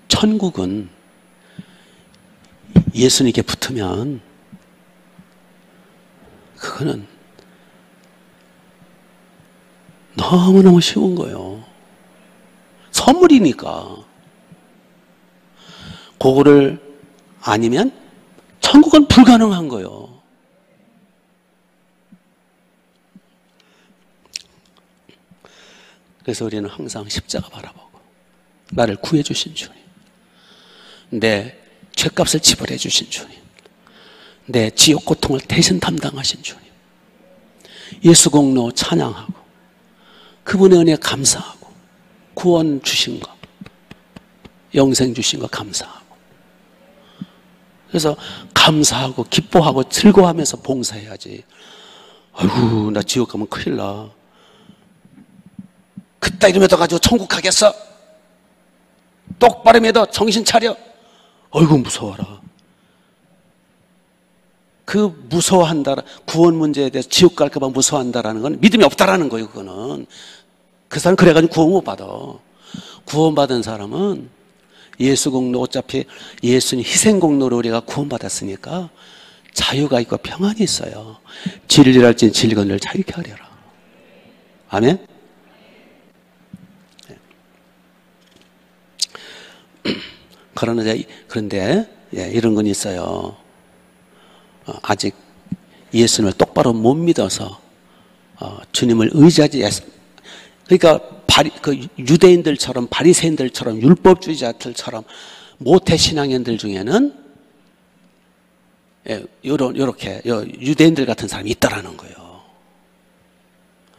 천국은 예수님께 붙으면 그거는 너무너무 쉬운 거예요. 선물이니까. 그거를 아니면 천국은 불가능한 거예요. 그래서 우리는 항상 십자가 바라보고, 나를 구해 주신 주님, 내 죄값을 지불해 주신 주님, 내 지옥 고통을 대신 담당하신 주님, 예수 공로 찬양하고 그분의 은혜에 감사하고 구원 주신 것, 영생 주신 것 감사하고, 그래서 감사하고 기뻐하고 즐거워하면서 봉사해야지. 아이고, 나 지옥 가면 큰일 나. 그따 이름에 더 가지고 천국 가겠어? 똑바로 믿어. 정신 차려. 어이구, 무서워라. 그 무서워한다, 구원 문제에 대해서 지옥 갈까봐 무서워한다라는 건 믿음이 없다라는 거예요. 그거는 그 사람 그래가지고 구원 못 받아. 구원받은 사람은 예수 공로, 어차피 예수님 희생 공로로 우리가 구원받았으니까 자유가 있고 평안이 있어요. 진리랄진 진리건을 자유케 하려라. 아멘. 그런데 이런 건 있어요. 아직 예수님을 똑바로 못 믿어서 주님을 의지하지, 그러니까 그 유대인들처럼 바리새인들처럼 율법주의자들처럼 모태 신앙인들 중에는 요렇게 유대인들 같은 사람이 있다라는 거예요.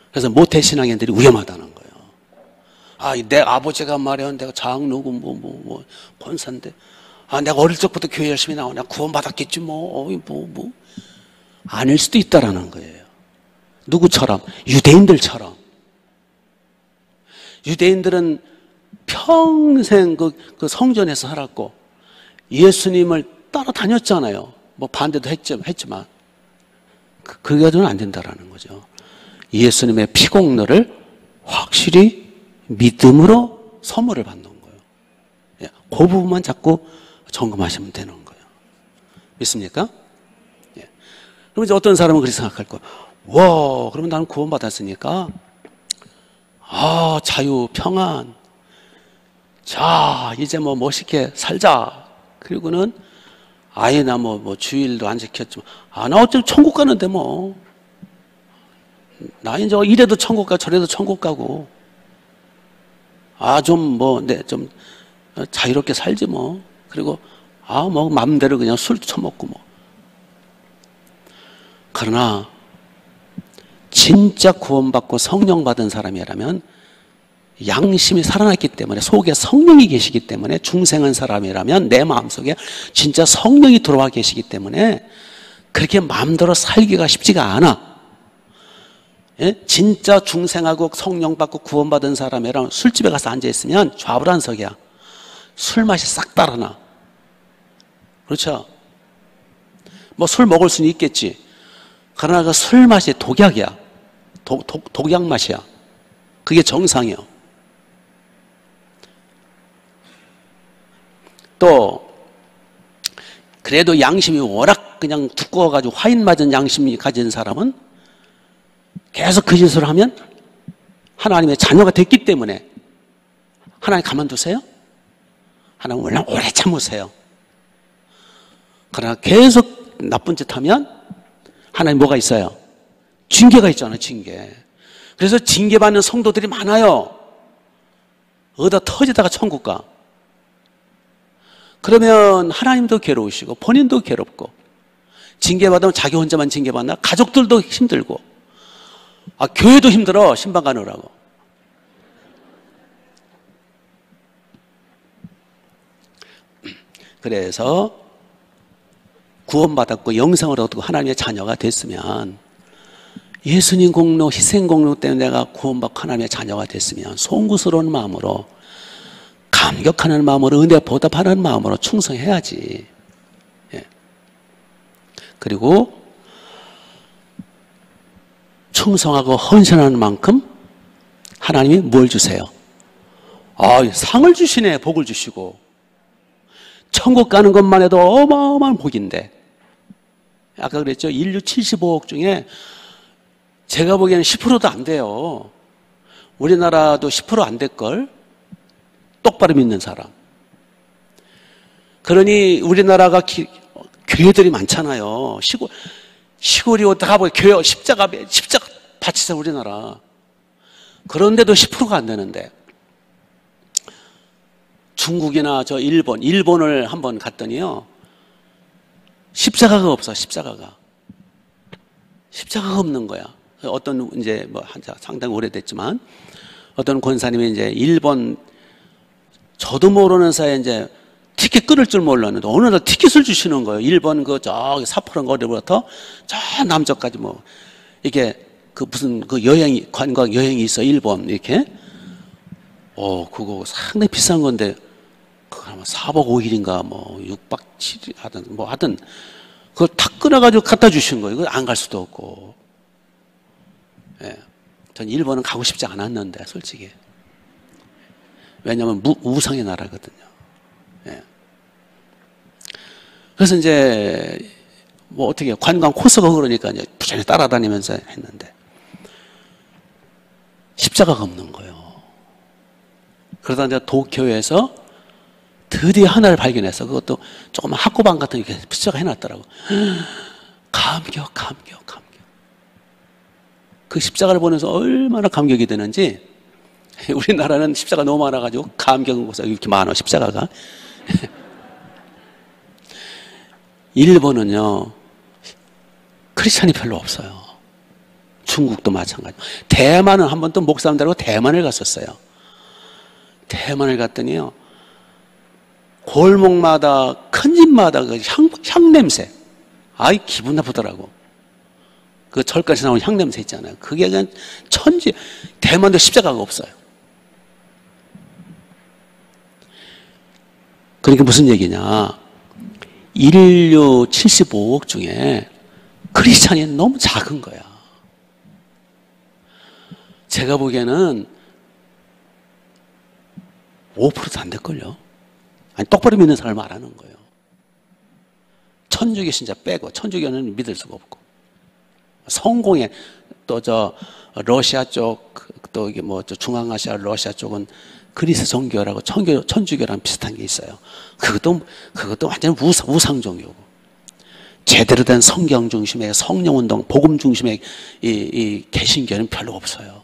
그래서 모태 신앙인들이 위험하다는 거예요. 내 아버지가 말이야, 내가 장로고 권사인데, 내가 어릴 적부터 교회 열심히 나오냐, 구원받았겠지 아닐 수도 있다라는 거예요. 누구처럼? 유대인들처럼. 유대인들은 평생 그 성전에서 살았고 예수님을 따라다녔잖아요. 반대도 했지만 그게 가지고는 안 된다라는 거죠. 예수님의 피공로를 확실히 믿음으로 선물을 받는 거예요. 그 부분만 자꾸 점검하시면 되는 거예요. 믿습니까? 그럼 이제 어떤 사람은 그렇게 생각할 거예요. 와, 그러면 나는 구원받았으니까 자유, 평안, 자 이제 멋있게 살자. 그리고는 아예 나 주일도 안 지켰지만 나 어차피 천국 가는데 나 이제 이래도 천국 가고 저래도 천국 가고 좀 자유롭게 살지 뭐. 그리고 뭐 마음대로 그냥 술 처먹고 뭐. 그러나 진짜 구원받고 성령 받은 사람이라면 양심이 살아났기 때문에 속에 성령이 계시기 때문에 중생한 사람이라면 내 마음속에 진짜 성령이 들어와 계시기 때문에 그렇게 마음대로 살기가 쉽지가 않아. 예? 진짜 중생하고 성령 받고 구원받은 사람이랑 술집에 가서 앉아있으면 좌불안석이야. 술 맛이 싹 달아나. 그렇죠? 뭐 술 먹을 수는 있겠지. 그러나 그 술 맛이 독약이야. 독약 맛이야. 그게 정상이요. 또 그래도 양심이 워낙 그냥 두꺼워가지고 화인 맞은 양심이 가진 사람은 계속 그 짓을 하면 하나님의 자녀가 됐기 때문에 하나님 가만두세요? 하나님 오래 참으세요. 그러나 계속 나쁜 짓 하면 하나님 뭐가 있어요? 징계가 있잖아요. 징계. 그래서 징계받는 성도들이 많아요. 어디다 터지다가 천국 가. 그러면 하나님도 괴로우시고 본인도 괴롭고 징계받으면 자기 혼자만 징계받나? 가족들도 힘들고 교회도 힘들어. 신방 가느라고. 그래서 구원받았고 영생을 얻고 하나님의 자녀가 됐으면 예수님 공로, 희생 공로 때문에 내가 구원받고 하나님의 자녀가 됐으면 송구스러운 마음으로 감격하는 마음으로 은혜 보답하는 마음으로 충성해야지. 예. 그리고 충성하고 헌신하는 만큼 하나님이 뭘 주세요? 상을 주시네. 복을 주시고. 천국 가는 것만 해도 어마어마한 복인데 아까 그랬죠? 인류 75억 중에 제가 보기에는 10%도 안 돼요. 우리나라도 10% 안 될걸? 똑바로 믿는 사람. 그러니 우리나라가 교회들이 많잖아요. 시골이 어디가 보면 교회 십자가 바치자 우리나라. 그런데도 10%가 안 되는데 중국이나 일본을 한번 갔더니요. 십자가가 없어. 십자가가 없는 거야. 어떤 이제 상당히 오래됐지만 어떤 권사님이 이제 일본 저도 모르는 사이에 이제 티켓 끊을 줄 몰랐는데 어느 날 티켓을 주시는 거예요. 일본 저기 사포론 거리부터 저 남쪽까지 이게 무슨 관광 여행이 있어. 일본 이렇게. 그거 상당히 비싼 건데 그거 아마 4박 5일인가 6박 7일 하든 그걸 다 끊어가지고 갖다 주신 거예요. 이거 안 갈 수도 없고. 예. 전 일본은 가고 싶지 않았는데 솔직히. 왜냐하면 우상의 나라거든요. 예. 그래서 이제 어떻게 관광 코스가 그러니까 이제 부천히 따라다니면서 했는데 십자가가 없는 거예요. 그러다 이제 도쿄에서 드디어 하나를 발견해서 그것도 조그만 학구방 같은 게 십자가 해놨더라고. 감격. 그 십자가를 보면서 얼마나 감격이 되는지. 우리나라는 십자가 너무 많아가지고 감격은 이렇게 많아 십자가가. 일본은요 크리스찬이 별로 없어요. 중국도 마찬가지. 대만은 한 번 또 목사님 데리고 대만을 갔었어요. 대만을 갔더니요 골목마다 큰 집마다 그 향 냄새. 기분 나쁘더라고. 그 절간에서 나오는 향 냄새 있잖아요. 그게 그냥 천지. 대만도 십자가가 없어요. 그러니까 무슨 얘기냐? 인류 75억 중에 크리스찬이 너무 작은 거야. 제가 보기에는 5%도 안 될걸요. 똑바로 믿는 사람을 말하는 거예요. 천주교 신자 빼고 천주교는 믿을 수가 없고 성공에 또 러시아 쪽 또 이게 중앙아시아 러시아 쪽은 그리스 종교라고 천주교랑 비슷한 게 있어요. 그것도 완전 우상 종교고 제대로 된 성경 중심의 성령 운동, 복음 중심의 이 개신교는 별로 없어요.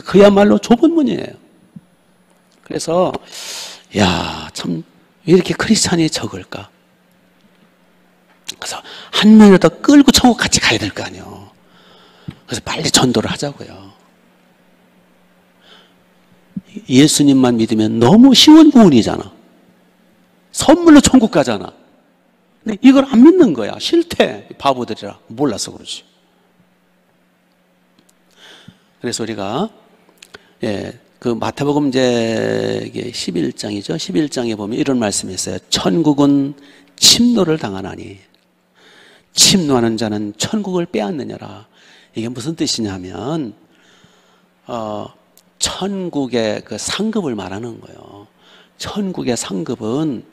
그야말로 좁은 문이에요. 그래서 야, 참, 왜 이렇게 크리스찬이 적을까? 그래서 한 명이라도 끌고 천국 같이 가야 될 거 아니에요. 그래서 빨리 전도를 하자고요. 예수님만 믿으면 너무 쉬운 구원이잖아. 선물로 천국 가잖아. 근데 이걸 안 믿는 거야. 싫대. 바보들이라. 몰라서 그러지. 그래서 우리가, 그 마태복음 이제 11장이죠. 11장에 보면 이런 말씀이 있어요. 천국은 침노를 당하나니 침노하는 자는 천국을 빼앗느냐라. 이게 무슨 뜻이냐면, 천국의 그 상급을 말하는 거예요. 천국의 상급은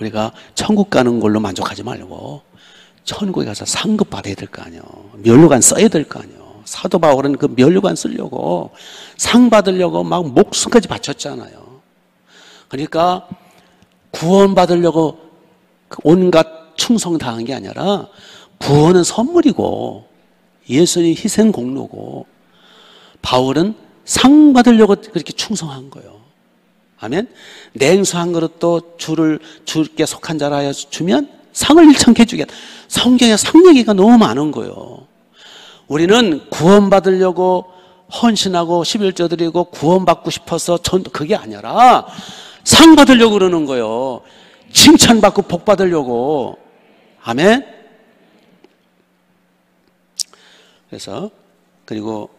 우리가 천국 가는 걸로 만족하지 말고 천국에 가서 상급 받아야 될 거 아니에요. 면류관 써야 될 거 아니에요. 사도 바울은 그 면류관 쓰려고 상 받으려고 막 목숨까지 바쳤잖아요. 그러니까 구원 받으려고 온갖 충성당한 게 아니라 구원은 선물이고 예수님 희생 공로고 바울은 상 받으려고 그렇게 충성한 거예요. 아멘. 냉수 한 그릇도 주께 속한 자라 하여 주면 상을 일천케 주겠다. 성경에 상 얘기가 너무 많은 거예요. 우리는 구원받으려고 헌신하고 11조 드리고 구원받고 싶어서 그게 아니라 상 받으려고 그러는 거예요. 칭찬받고 복 받으려고. 아멘. 그래서 그리고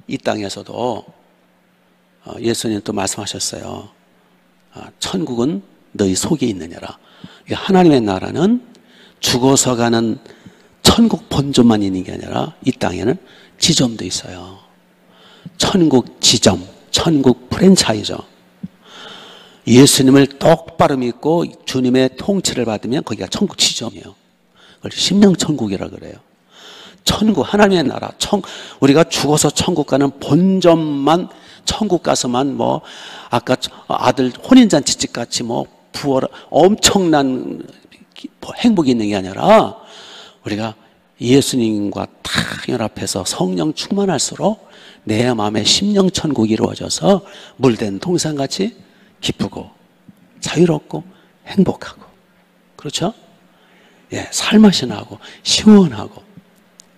이 땅에서도 예수님 또 말씀하셨어요. 천국은 너희 속에 있느냐라. 하나님의 나라는 죽어서 가는 천국 본점만 있는 게 아니라 이 땅에는 지점도 있어요. 천국 지점, 천국 프랜차이저. 예수님을 똑바로 믿고 주님의 통치를 받으면 거기가 천국 지점이에요. 그걸 심령천국이라 그래요. 천국, 하나님의 나라, 우리가 죽어서 천국 가는 본점만, 천국 가서만 뭐, 아까 아들 혼인잔치집 같이 뭐, 부어라, 엄청난 행복이 있는 게 아니라, 우리가 예수님과 탁 연합해서 성령 충만할수록 내 마음에 심령천국이 이루어져서 물된 동산같이 기쁘고, 자유롭고, 행복하고. 그렇죠? 예, 살맛이 나고, 시원하고.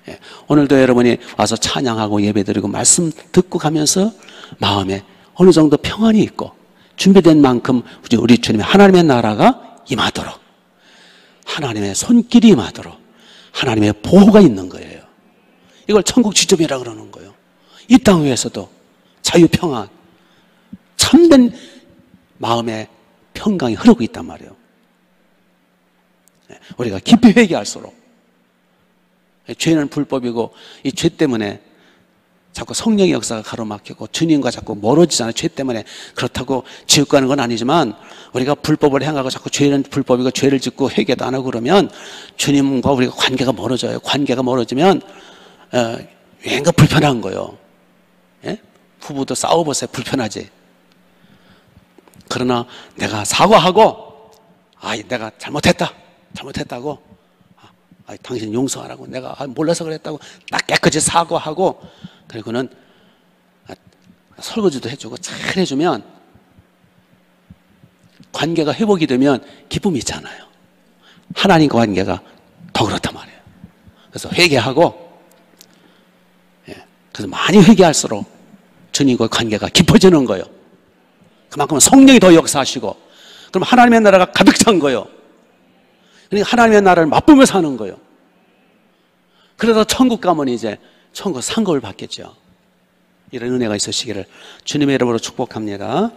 예, 오늘도 여러분이 와서 찬양하고 예배드리고 말씀 듣고 가면서 마음에 어느 정도 평안이 있고 준비된 만큼 우리 주님의 하나님의 나라가 임하도록 하나님의 손길이 임하도록 하나님의 보호가 있는 거예요. 이걸 천국 지점이라 그러는 거예요. 이 땅 위에서도 자유평안 참된 마음의 평강이 흐르고 있단 말이에요. 우리가 깊이 회개할수록 죄는 불법이고 이 죄 때문에 자꾸 성령의 역사가 가로막히고 주님과 자꾸 멀어지잖아요. 죄 때문에. 그렇다고 지옥 가는 건 아니지만 우리가 불법을 행하고 자꾸 죄는 불법이고 죄를 짓고 회개도 안 하고 그러면 주님과 우리가 관계가 멀어져요. 관계가 멀어지면 왠가 불편한 거예요. 예? 부부도 싸워보세요. 불편하지. 그러나 내가 사과하고 내가 잘못했다고 당신 용서하라고 내가 몰라서 그랬다고 딱 깨끗이 사과하고 그리고는 설거지도 해주고 잘 해주면 관계가 회복이 되면 기쁨이 있잖아요. 하나님과 관계가 더 그렇단 말이에요. 그래서 회개하고 그래서 많이 회개할수록 주님과 관계가 깊어지는 거예요. 그만큼 성령이 더 역사하시고 그럼 하나님의 나라가 가득 찬 거예요. 그러니까 하나님의 나라를 맛보며 사는 거예요. 그러다 천국 가면 이제 천국 상급을 받겠죠. 이런 은혜가 있으시기를 주님의 이름으로 축복합니다.